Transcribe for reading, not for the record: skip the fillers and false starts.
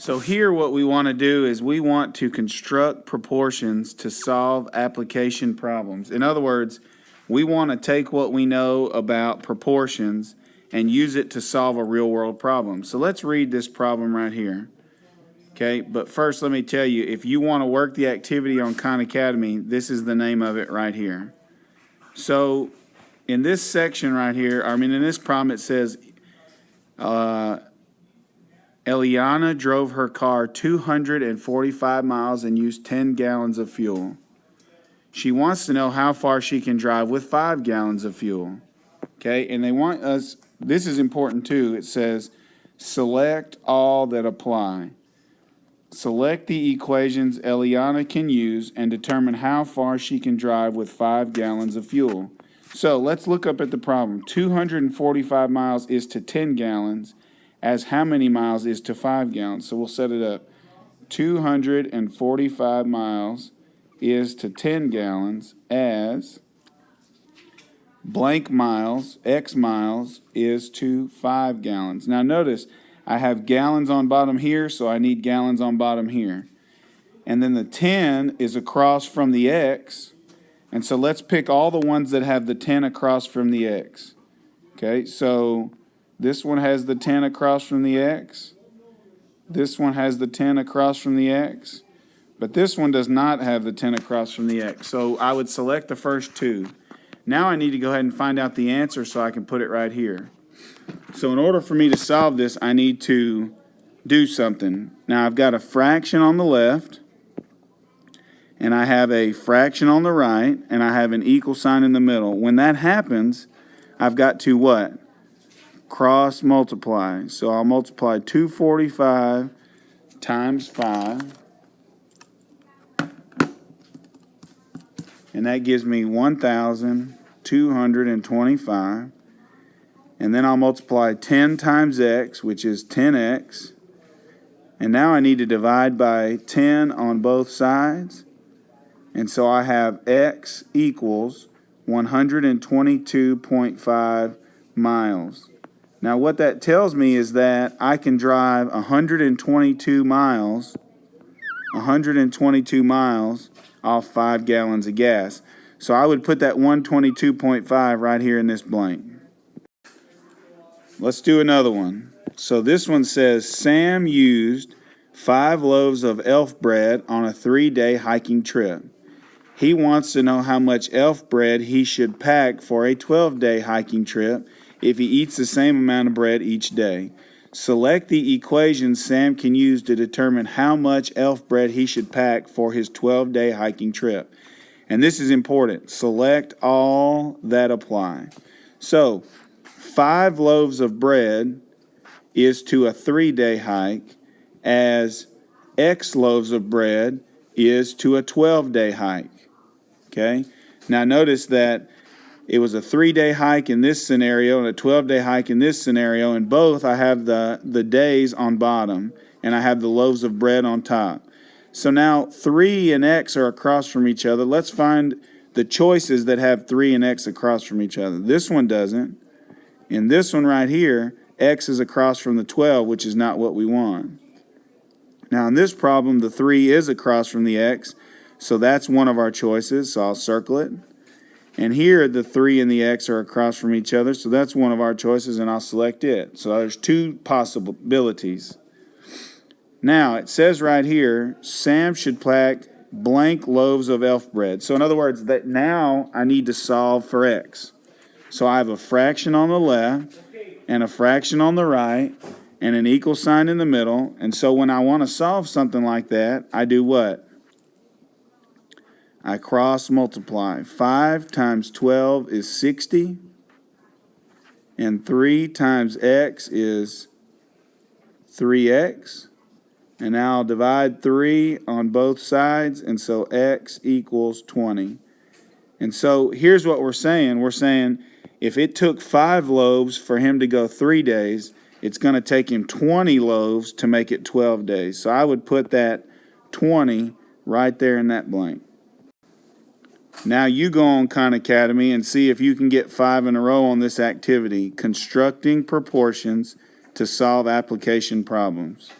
So here what we want to do is we want to construct proportions to solve application problems. In other words, we want to take what we know about proportions and use it to solve a real world problem. So let's read this problem right here. Okay, but first let me tell you, if you want to work the activity on Khan Academy, this is the name of it right here. So in this section right here, in this problem it says, Eliana drove her car 245 miles and used 10 gallons of fuel. She wants to know how far she can drive with 5 gallons of fuel. Okay, and they want us, this is important too, it says select all that apply. Select the equations Eliana can use and determine how far she can drive with 5 gallons of fuel. So let's look up at the problem. 245 miles is to 10 gallons. As how many miles is to 5 gallons? So we'll set it up. 245 miles is to 10 gallons as blank miles, X miles, is to 5 gallons. Now notice, I have gallons on bottom here, so I need gallons on bottom here. And then the 10 is across from the X. And so let's pick all the ones that have the 10 across from the X. Okay, so this one has the 10 across from the X. This one has the 10 across from the X. But this one does not have the 10 across from the X. So I would select the first two. Now I need to go ahead and find out the answer so I can put it right here. So in order for me to solve this, I need to do something. Now I've got a fraction on the left, and I have a fraction on the right, and I have an equal sign in the middle. When that happens, I've got to what? Cross multiply. So I'll multiply 245 times 5. And that gives me 1,225. And then I'll multiply 10 times x, which is 10x. And now I need to divide by 10 on both sides. And so I have x equals 122.5 miles. Now what that tells me is that I can drive 122 miles off 5 gallons of gas. So I would put that 122.5 right here in this blank. Let's do another one. So this one says Sam used 5 loaves of elf bread on a 3-day hiking trip. He wants to know how much elf bread he should pack for a 12-day hiking trip if he eats the same amount of bread each day. Select the equations Sam can use to determine how much elf bread he should pack for his 12-day hiking trip. And this is important. Select all that apply. So 5 loaves of bread is to a 3-day hike, as X loaves of bread is to a 12-day hike. Okay? Now notice that it was a 3-day hike in this scenario and a 12-day hike in this scenario. In both, I have the days on bottom, and I have the loaves of bread on top. So now 3 and X are across from each other. Let's find the choices that have 3 and X across from each other. This one doesn't. In this one right here, X is across from the 12, which is not what we want. Now in this problem, the 3 is across from the X, so that's one of our choices, so I'll circle it. And here, the 3 and the X are across from each other, so that's one of our choices, and I'll select it. So there's 2 possibilities. Now, it says right here, Sam should pack blank loaves of elf bread. So in other words, that now I need to solve for X. So I have a fraction on the left, and a fraction on the right, and an equal sign in the middle. And so when I want to solve something like that, I do what? I cross multiply. 5 times 12 is 60. And 3 times x is 3x. And now I'll divide 3 on both sides. And so x equals 20. And so here's what we're saying. We're saying if it took 5 loaves for him to go 3 days, it's going to take him 20 loaves to make it 12 days. So I would put that 20 right there in that blank. Now you go on Khan Academy and see if you can get 5 in a row on this activity, constructing proportions to solve application problems.